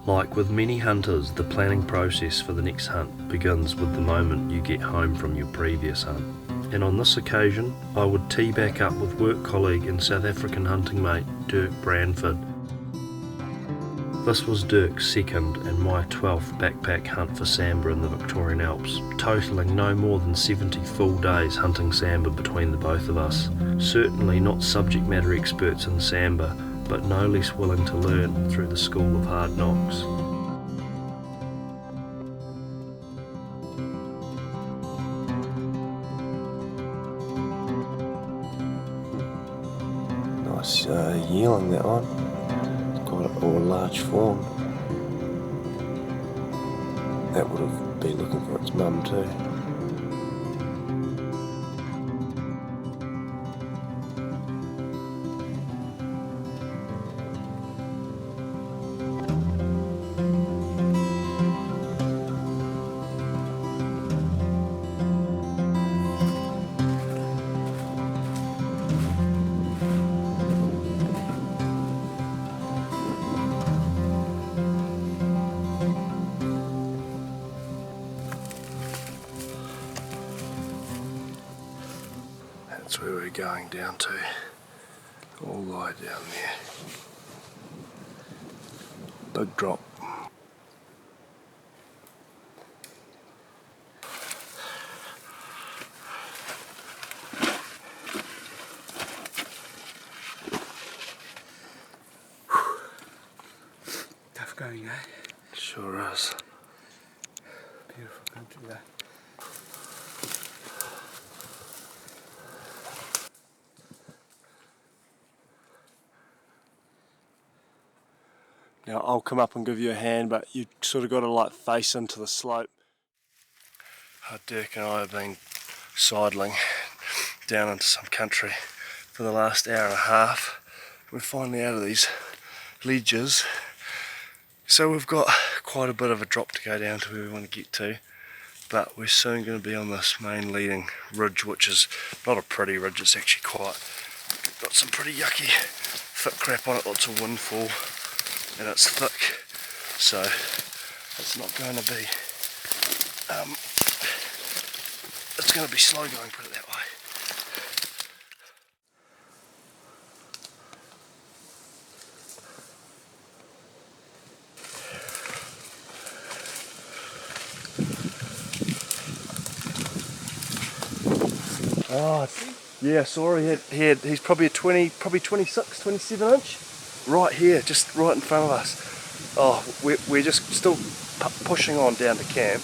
Like with many hunters, the planning process for the next hunt begins with the moment you get home from your previous hunt. And on this occasion, I would tee back up with work colleague and South African hunting mate, Dirk Branford. This was Dirk's second and my 12th backpack hunt for Sambar in the Victorian Alps, totalling no more than 70 full days hunting Sambar between the both of us. Certainly not subject matter experts in Sambar, but no less willing to learn through the school of hard knocks. Nice yearling, that one. It's got a large form. That would have been looking for its mum too. That's where we're going down to, all the way down there. Big drop. Tough going, eh? Sure is. Beautiful country there. Now I'll come up and give you a hand, but you sort of got to like face into the slope. Dirk and I have been sidling down into some country for the last hour and a half. We're finally out of these ledges, so we've got quite a bit of a drop to go down to where we want to get to, but we're soon going to be on this main leading ridge, which is not a pretty ridge. It's actually got some pretty yucky thick crap on it, lots of windfall, and it's thick, so it's not going to be it's going to be slow going, put it that way. Oh yeah, sorry, he's probably a 26, 27 inch. Right here, just right in front of us. Oh, we're just still pushing on down to camp,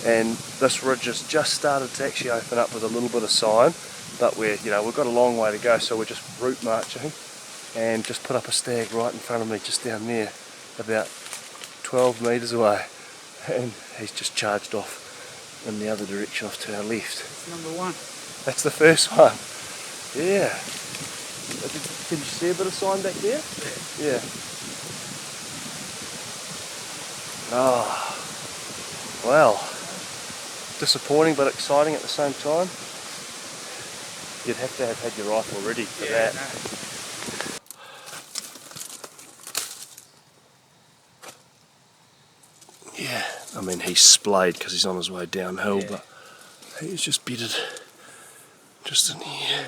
and this ridge has just started to actually open up with a little bit of sign, but we've got a long way to go, so we're just route marching, and just put up a stag right in front of me, just down there, about 12 metres away, and he's just charged off in the other direction, off to our left. Number one. That's the first one. Yeah. Can you see a bit of sign back there? Yeah. Oh, well, disappointing but exciting at the same time. You'd have to have had your rifle ready for that. No. Yeah, I mean he's splayed because he's on his way downhill, but he's just bedded just in here.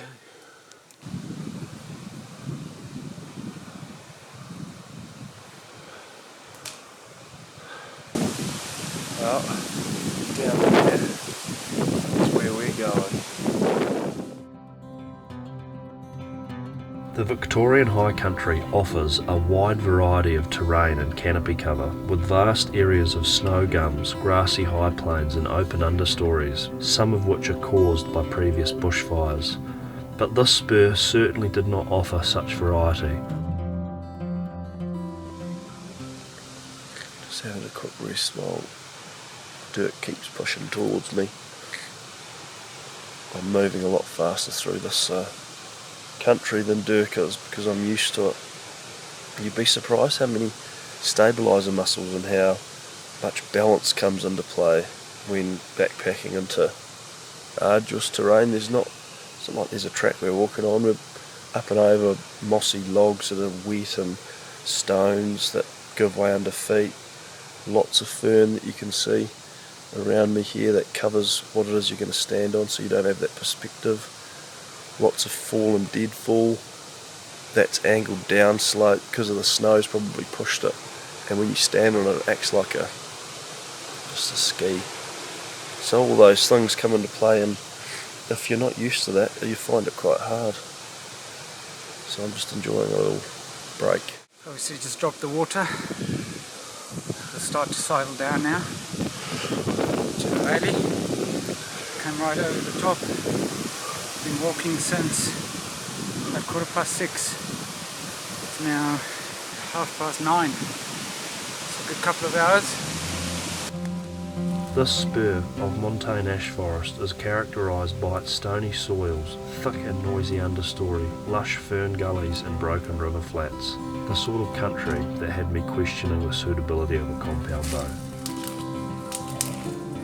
Well, down there is where we're going. The Victorian High Country offers a wide variety of terrain and canopy cover, with vast areas of snow gums, grassy high plains and open understories, some of which are caused by previous bushfires. But this spur certainly did not offer such variety. Just having a quick rest while Dirk keeps pushing towards me. I'm moving a lot faster through this country than Dirk is because I'm used to it. You'd be surprised how many stabiliser muscles and how much balance comes into play when backpacking into arduous terrain. It's not like there's a track we're walking on. We're up and over mossy logs that are wet and stones that give way under feet. Lots of fern that you can see around me here that covers what it is you're going to stand on, so you don't have that perspective. Lots of fallen deadfall that's angled down slope because of the snow's probably pushed it, and when you stand on it, it acts like just a ski. So all those things come into play, and if you're not used to that, you find it quite hard. So I'm just enjoying a little break. Obviously just dropped the water. It'll start to sidle down now to the valley. Come right over the top. Been walking since at 6:15. It's now 9:30. It's a good couple of hours. This spur of montane ash forest is characterised by its stony soils, thick and noisy understory, lush fern gullies and broken river flats. The sort of country that had me questioning the suitability of a compound bow.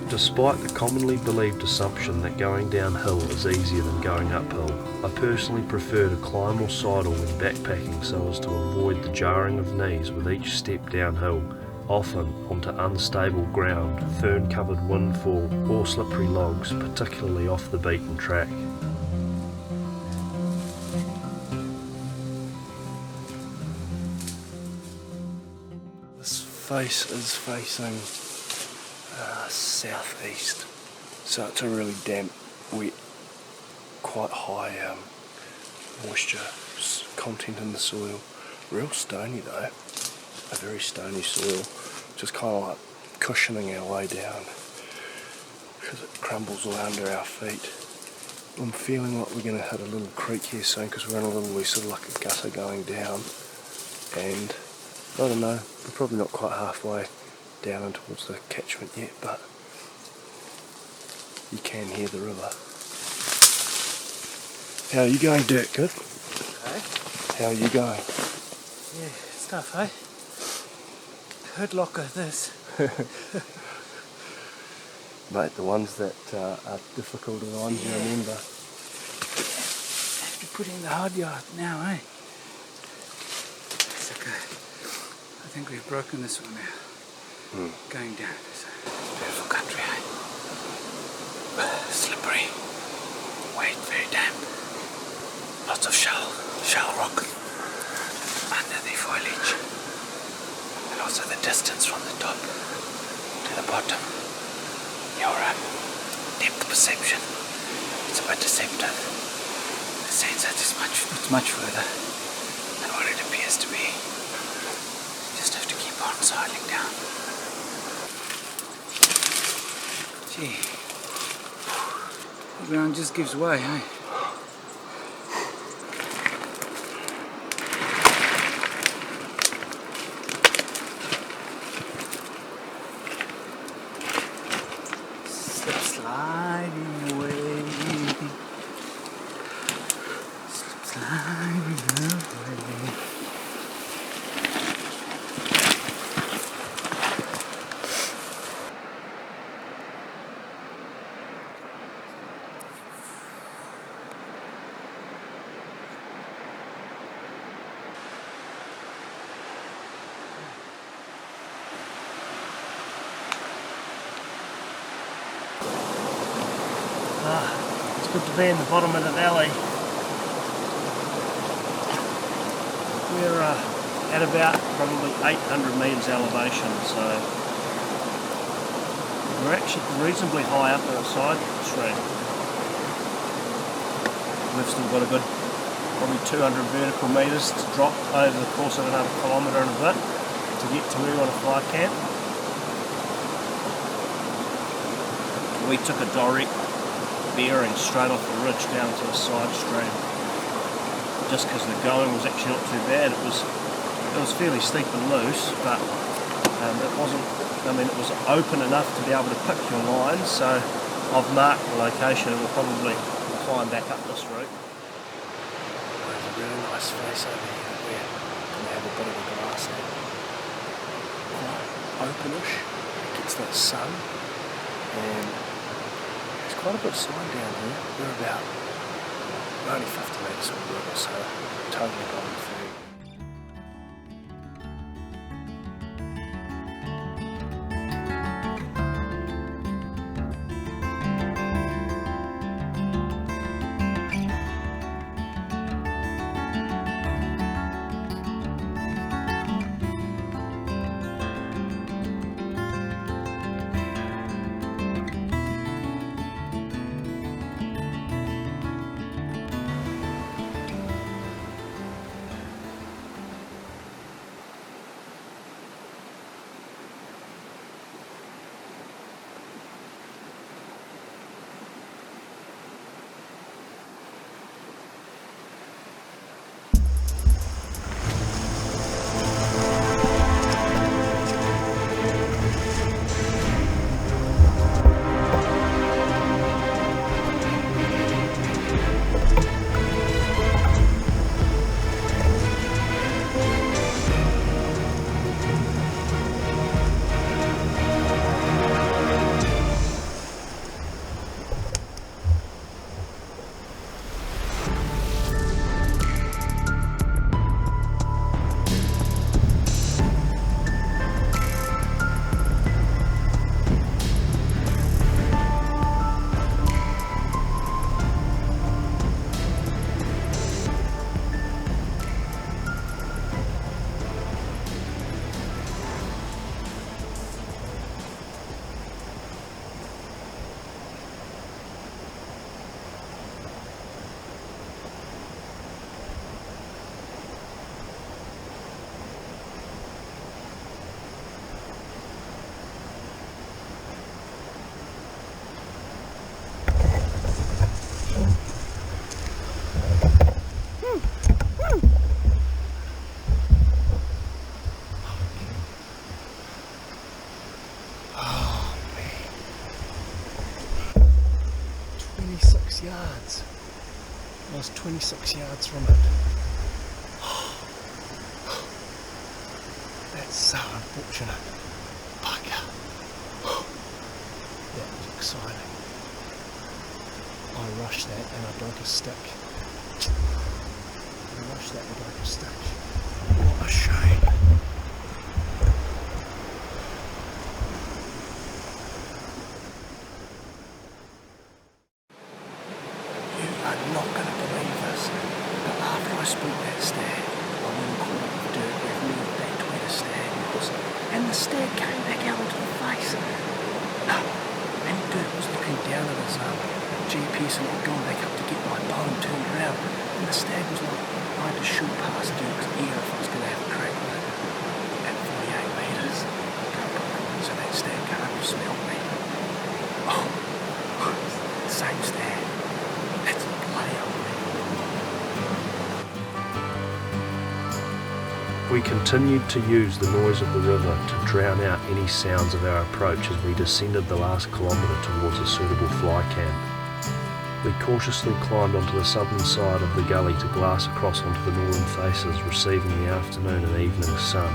Despite the commonly believed assumption that going downhill is easier than going uphill, I personally prefer to climb or sidle when backpacking so as to avoid the jarring of knees with each step downhill, often onto unstable ground, fern-covered windfall or slippery logs, particularly off the beaten track. This face is facing southeast, so it's a really damp, wet, quite high moisture content in the soil. Real stony though, a very stony soil, just kind of like cushioning our way down because it crumbles all under our feet. I'm feeling like we're going to hit a little creek here soon because we're in a little wee sort of like a gutter going down, and I don't know, we're probably not quite halfway down and towards the catchment yet, but you can hear the river. How are you going, Dirk? Good? Okay. How are you going? Yeah, stuff, eh? Hurt locker this. Mate, the ones that are difficult are the ones you remember. Have to put in the hard yard now, eh? It's okay. I think we've broken this one now. Going down. So, beautiful country, eh? Slippery. Wet, very damp. Lots of shell rock under the foliage. And also the distance from the top to the bottom. Your depth perception, it's a bit deceptive. The sense that it's much further than what it appears to be. You just have to keep on sidling down. Gee, the ground just gives way, eh? Climbing away. It's good to be in the bottom of the valley. We're at about probably 800 metres elevation, so we're actually reasonably high up on the side stream. We've still got a good probably 200 vertical metres to drop over the course of another kilometre and a bit to get to where we want to fly camp. We took a direct bearing straight off the ridge down to the side stream, just because the going was actually not too bad. It was fairly steep and loose, but it wasn't. I mean, it was open enough to be able to pick your line. So I've marked the location, and we'll probably climb back up this route. There's a really nice face over here. We're going to have a bit of a glass at. Quite openish. It gets that sun, and quite a bit of sign down here. We're only 50 metres from the river, so totally going through. Yards. I was 26 yards from it. That's so unfortunate. Bugger. That was exciting. I rushed that and I broke a stick. What a shame. Not going to believe this, but after I spooked that stag, I went and caught up with Dirk Branford back to where the stag was, and the stag came back out into the face. And Dirk was looking down at his GPS and I'd gone back up to get my bow and turned around, and the stag was like, I had to shoot past Dirk's ear if I was going to have a crack with it. At 48 metres, so that stag can't have smelled me. Oh, same stag. That's bloody unbelievable. We continued to use the noise of the river to drown out any sounds of our approach as we descended the last kilometre towards a suitable fly camp. We cautiously climbed onto the southern side of the gully to glass across onto the northern faces, receiving the afternoon and evening sun,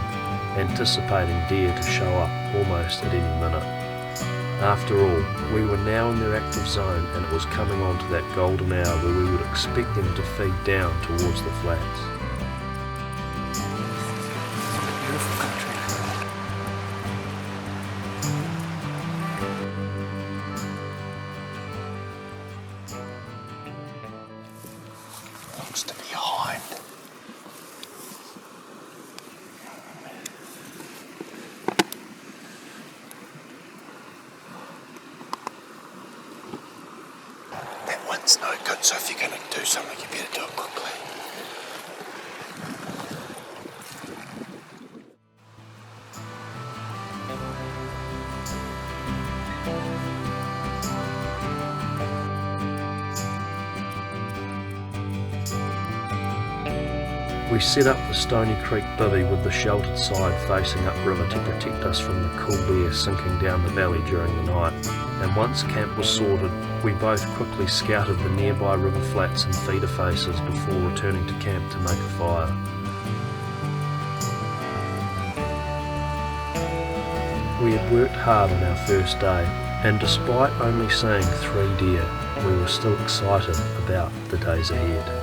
anticipating deer to show up almost at any minute. After all, we were now in their active zone, and it was coming on to that golden hour where we would expect them to feed down towards the flats. Beautiful country. Looks to be a hind. That one's no good, so if you're going to do something, you better do it quickly. We set up the Stony Creek bivvy with the sheltered side facing upriver to protect us from the cool air sinking down the valley during the night, and once camp was sorted, we both quickly scouted the nearby river flats and feeder faces before returning to camp to make a fire. We had worked hard on our first day, and despite only seeing 3 deer, we were still excited about the days ahead.